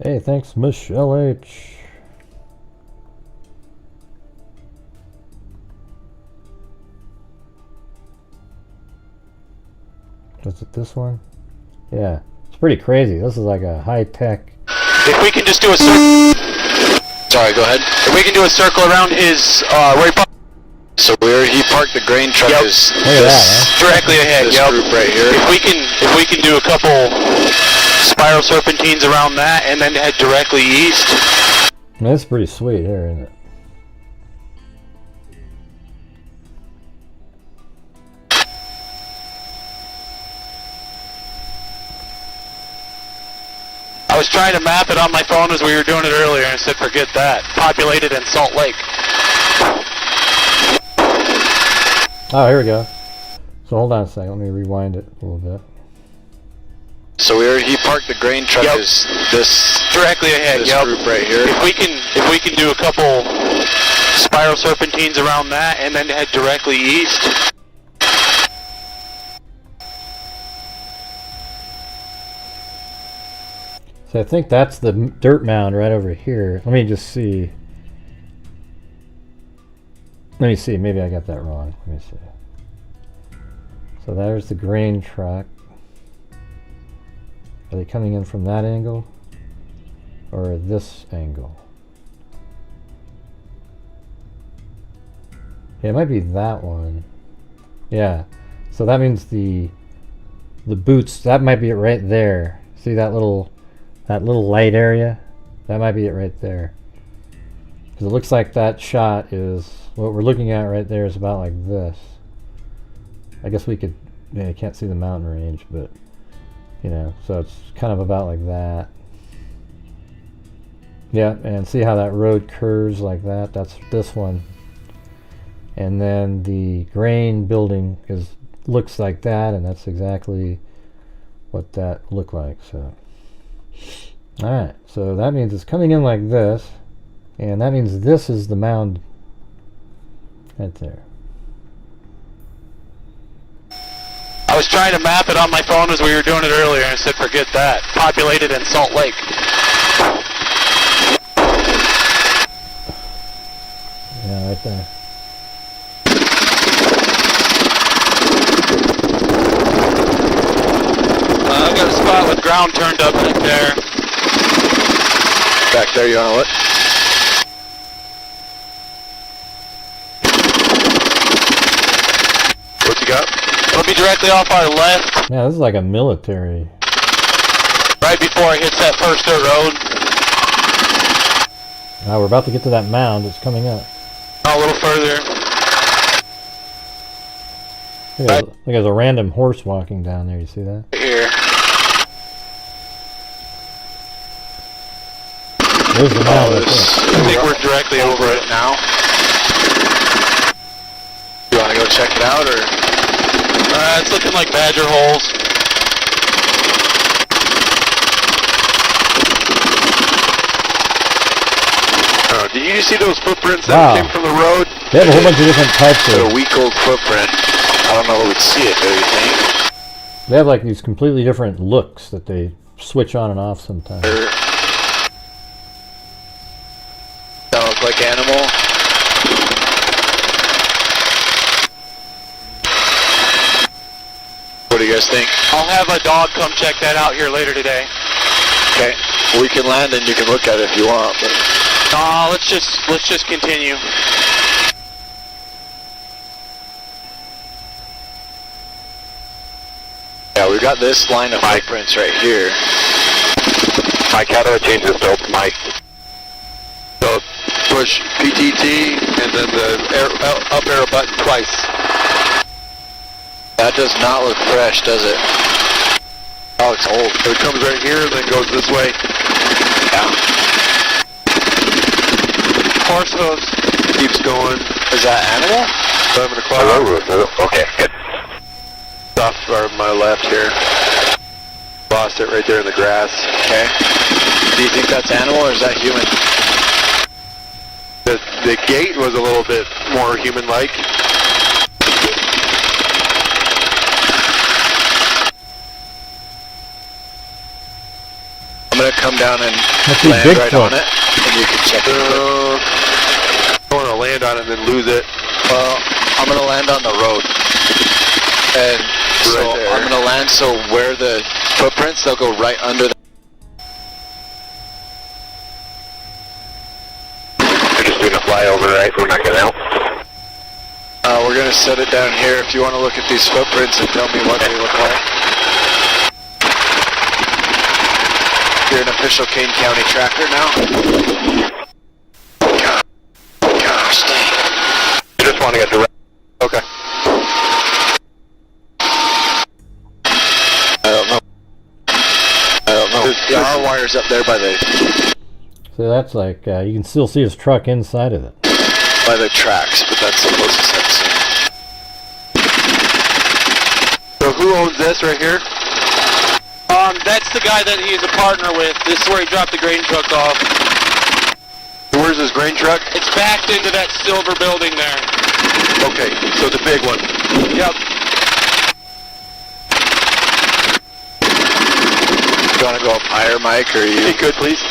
Hey, thanks, Michelle H. Was it this one? Yeah, it's pretty crazy. This is like a high-tech. If we can just do a circle. Sorry, go ahead. If we can do a circle around his where he parked. So where he parked the grain truck is directly ahead. This group right here. If we can do a couple spiral serpentines around that and then head directly east. That's pretty sweet here, isn't it? I was trying to map it on my phone as we were doing it earlier and I said forget that. Populated in Salt Lake. Oh, here we go. So hold on a second, let me rewind it a little bit. So where he parked the grain truck is this directly ahead. This group right here. If we can do a couple spiral serpentines around that and then head directly east. So I think that's the dirt mound right over here. Let me just see. Let me see, maybe I got that wrong. Let me see. So there's the grain truck. Are they coming in from that angle? Or this angle? Yeah, it might be that one. Yeah. So that means the boots, that might be it right there. See that little light area? That might be it right there. Because it looks like that shot is, what we're looking at right there is about like this. I guess we could, yeah, you can't see the mountain range, but, you know, so it's kind of about like that. Yeah, and see how that road curves like that? That's this one. And then the grain building looks like that, and that's exactly what that looked like. So, all right, so that means it's coming in like this, and that means this is the mound right there. I was trying to map it on my phone as we were doing it earlier, and I said forget that. Populated in Salt Lake. Yeah, right there. I've got a spot with ground turned up right there. Back there, you wanna look? What you got? It'll be directly off our left. Yeah, this is like a military. Right before it hits that first dirt road. Now we're about to get to that mound. It's coming up. Oh, a little further. Look, there's a random horse walking down there. You see that? Here. There's the mound. Right there. I think we're directly over it now. You want to go check it out, or? It's looking like badger holes. Oh, did you see those footprints that came from the road? They have a whole bunch of different types of... A week-old footprint. I don't know who would see it, do you think? They have like these completely different looks that they switch on and off sometimes. That look like animal. What do you guys think? I'll have a dog come check that out here later today. Okay. We can land and you can look at it if you want. But... let's just continue. Yeah, we've got this line of footprints right here. Mike, how do I change this dope, Mike? So push PTT and then the up arrow button twice. That does not look fresh, does it? Oh, it's old. So it comes right here and then goes this way. Yeah. Horse hooves. Keeps going. Is that animal? 7 o'clock. Okay, good. Off my left here. Lost it right there in the grass. Okay. Do you think that's animal or is that human? The gait was a little bit more human-like. I'm gonna come down and land right on it, and you can check it. I don't want to land on it and then lose it. Well, I'm gonna land on the road. And so right I'm gonna land so where the footprints, they'll go right under the... You're just doing a flyover, right? We're not gonna help. We're gonna set it down here if you want to look at these footprints and tell me what they look like. You're an official Kane County tracker now. Gosh dang. I just want to get direct. Okay. I don't know. There are wires up there by the... So that's like, you can still see his truck inside of it. By the tracks, but that's the closest I've seen. So who owns this right here? That's the guy that he's a partner with. This is where he dropped the grain truck off. Where's his grain truck? It's backed into that silver building there. Okay, so the big one. Yep. Do you want to go up higher, Mike, or you? If you could, please.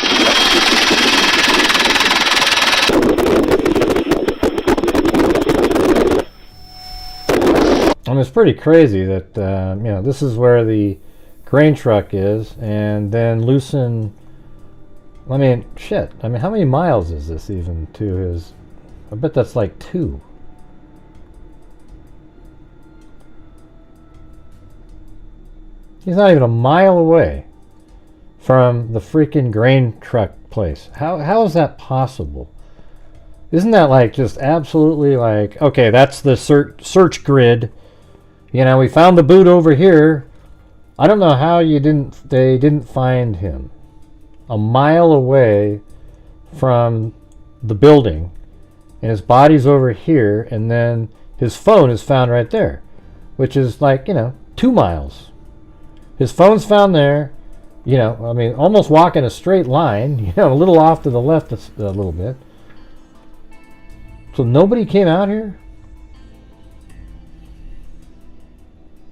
I mean, it's pretty crazy that, you know, this is where the grain truck is, and then loosen... I mean, shit. I mean, how many miles is this even to his... I bet that's like 2. He's not even a mile away from the freaking grain truck place. How is that possible? Isn't that like just absolutely like, okay, that's the search grid. You know, we found the boot over here. I don't know how they didn't find him. A mile away from the building and his body's over here, and then his phone is found right there, which is like, 2 miles. His phone's found there, I mean, almost walking a straight line, a little off to the left a little bit. So nobody came out here?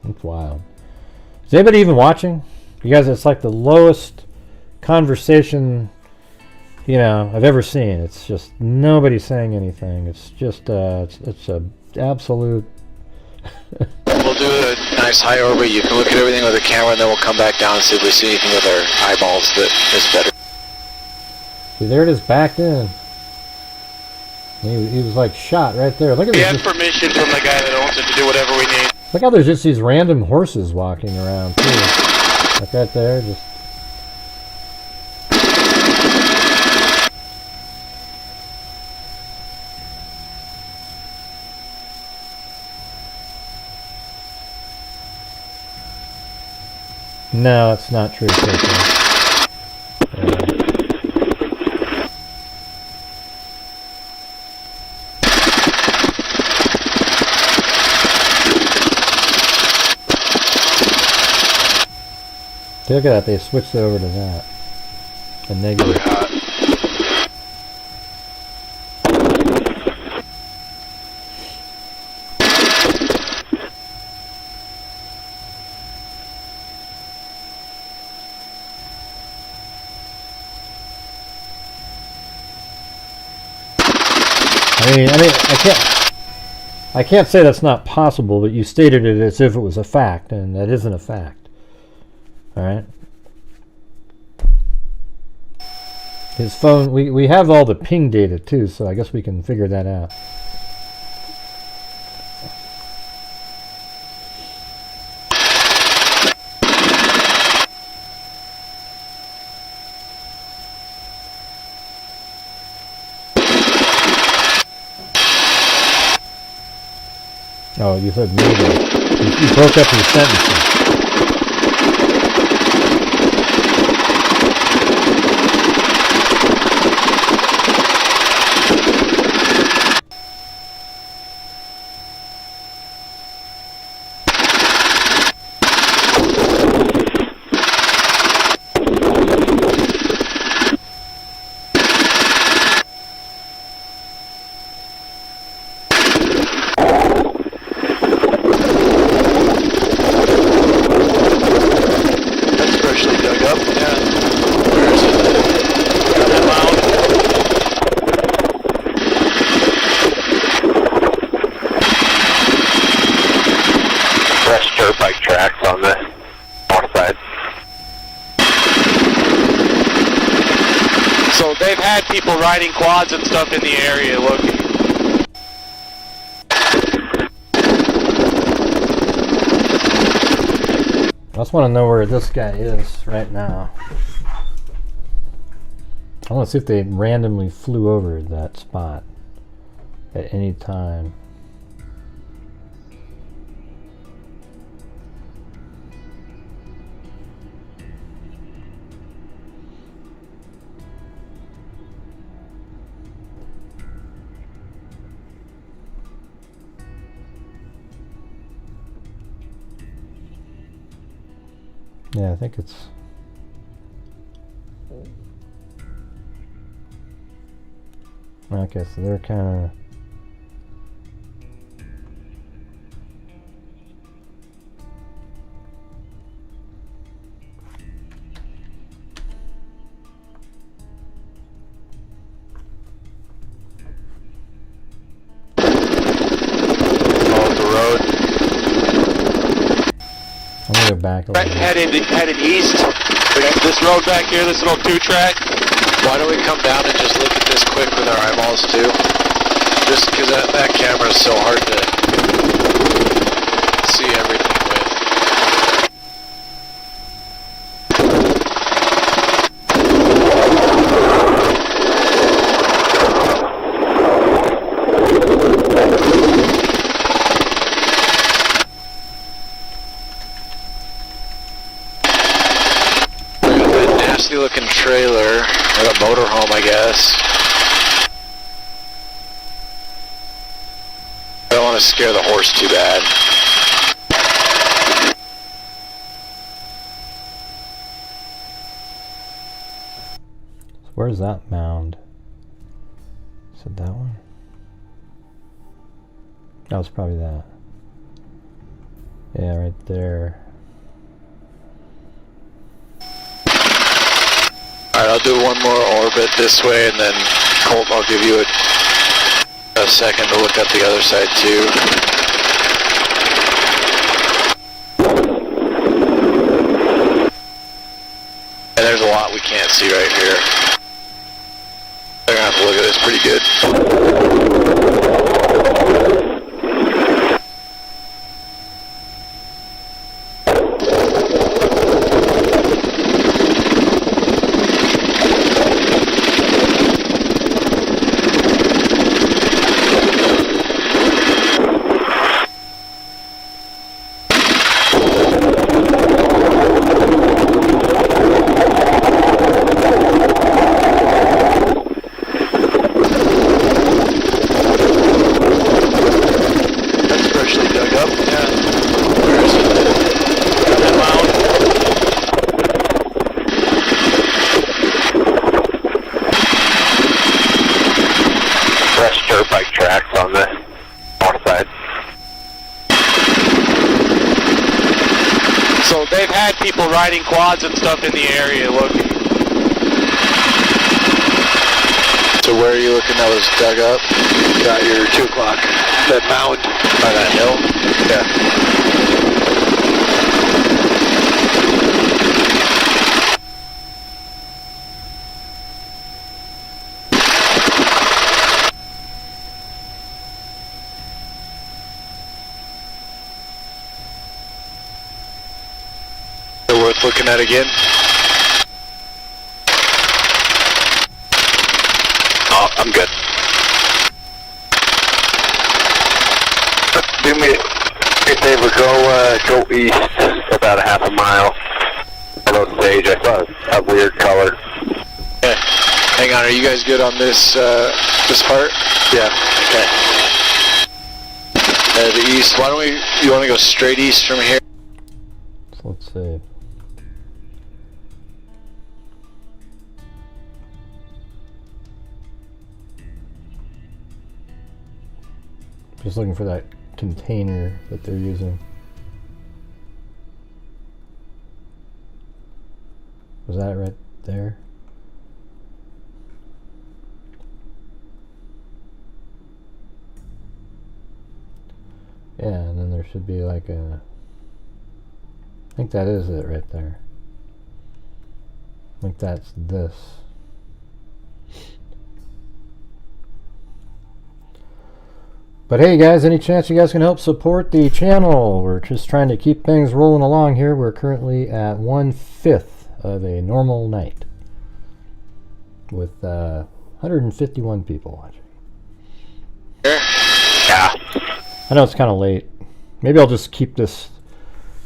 It's wild. Is anybody even watching? You guys, it's like the lowest conversation, I've ever seen. It's just nobody saying anything. It's just, it's a absolute... We'll do a nice high orbit. You can look at everything with a camera, and then we'll come back down and see if we see anything with our eyeballs that is better. See, there it is, backed in. He was like shot right there. Look at this. We have permission from the guy that owns it to do whatever we need. Look how there's just these random horses walking around too. Like right there, just. No, it's not true. Look at that, they switched over to that. The negative. I can't say that's not possible, but you stated it as if it was a fact, and that isn't a fact. Alright. His phone, we have all the ping data too, so I guess we can figure that out. Oh, you said maybe. You broke up your sentences. People riding quads and stuff in the area looking. I just want to know where this guy is right now. I want to see if they randomly flew over that spot at any time. Yeah, I think it's... Okay, so they're kind of... back a little bit. Headed east. We got this road back here, this little 2-track. Why don't we come down and just look at this quick with our eyeballs too? Just because that camera is so hard to see everything with. Looking trailer, or a motorhome, I guess. want to scare the horse too bad. So where's that mound? Is it that one? That was probably that. Yeah, right there. Alright, I'll do one more orbit this way, and then Colt, I'll give you a second to look at the other side too. And there's a lot we can't see right here. They're gonna have to look at this pretty good. People riding quads and stuff in the area looking. So where are you looking? That was dug up? Got your 2 o'clock. That mound by that hill? Worth looking at again. Oh, I'm good. Do me a favor, go east about a half a mile. Hello, stage. I saw a weird color. Okay. Hang on, are you guys good on this this part? Yeah. Okay. The east. Why don't you want to go straight east from here? So let's see. Just looking for that container that they're using. Was that right there? Yeah, and then there should be like a... I think that is it right there. I think that's this. But hey guys, any chance you guys can help support the channel? We're just trying to keep things rolling along here. We're currently at 1/5 of a normal night with 151 people watching. Yeah. I know it's kind of late. Maybe I'll just keep this.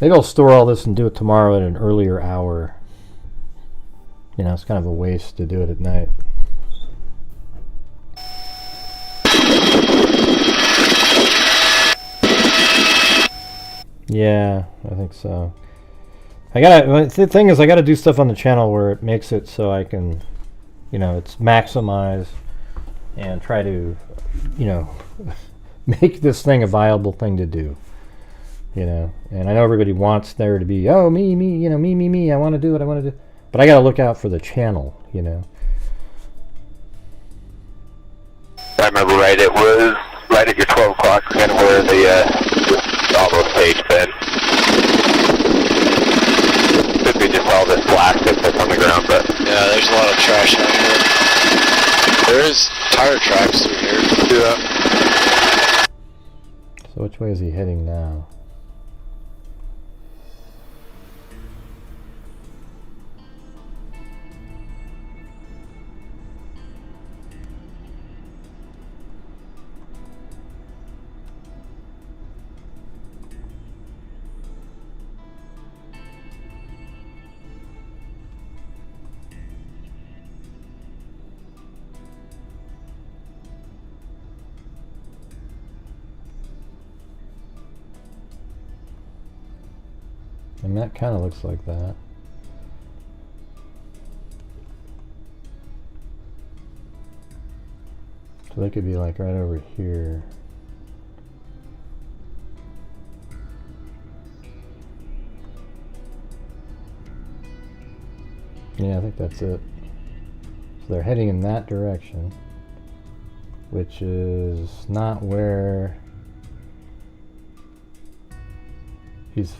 Maybe I'll store all this and do it tomorrow at an earlier hour. You know, it's kind of a waste to do it at night. Yeah, I think so. The thing is, I gotta do stuff on the channel where it makes it so I can, you know, it's maximized and try to, you know, make this thing a viable thing to do. You know, and I know everybody wants there to be, oh, me, you know, me, I want to do what I want to do. But I gotta look out for the channel, you know. I remember right, it was right at your 12 o'clock, kind of where the almost page bed. Could be just all this plastic that's on the ground, but yeah, there's a lot of trash out here. There is tire tracks through here. Yeah. So which way is he heading now? And that kind of looks like that. So they could be like right over here. Yeah, I think that's it. So they're heading in that direction, which is not where he's...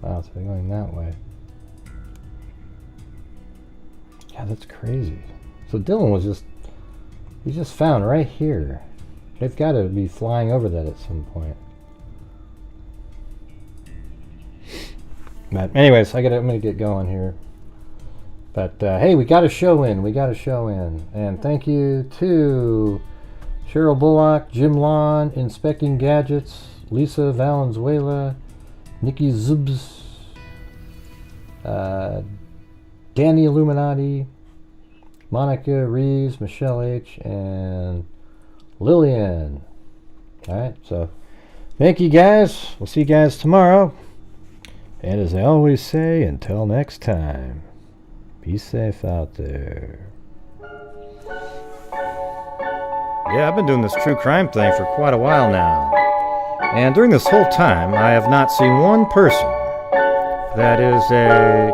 Wow, so they're going that way. Yeah, that's crazy. So Dylan was just... He's just found right here. They've got to be flying over that at some point. But anyways, I'm gonna get going here. But hey, we got a show in. And thank you to Cheryl Bullock, Jim Lawn, Inspecting Gadgets, Lisa Valenzuela, Nikki Zubs, Danny Illuminati, Monica Reeves, Michelle H, and Lillian. Alright, so thank you guys. We'll see you guys tomorrow. And as I always say, until next time, be safe out there. Yeah, I've been doing this true crime thing for quite a while now. And during this whole time, I have not seen one person that is a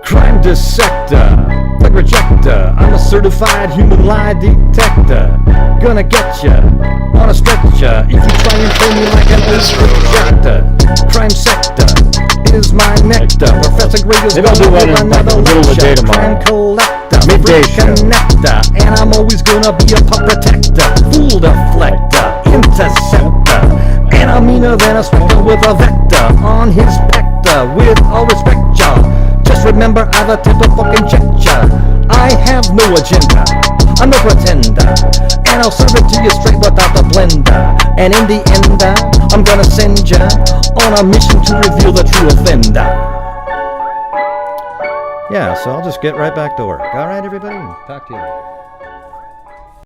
crime dissector, drug rejector. I'm a certified human lie detector. Gonna get ya on a stretcher if you try and throw me like an old projector. Crime sector is my nectar. Professor Greg is gonna do another lecture. Crime collector, midday connector, and I'm always gonna be a pup protector. Fool deflector, interceptor, and I'm meaner than a spectre with a vector on his pector. With all respect, y'all, just remember I'm the type of fucking check-ya. I have no agenda, I'm no pretender, and I'll serve it to you straight without the blender. And in the end, I'm gonna send ya on a mission to reveal the true offender. Yeah, so I'll just get right back to work. Alright, everybody? Talk to you later.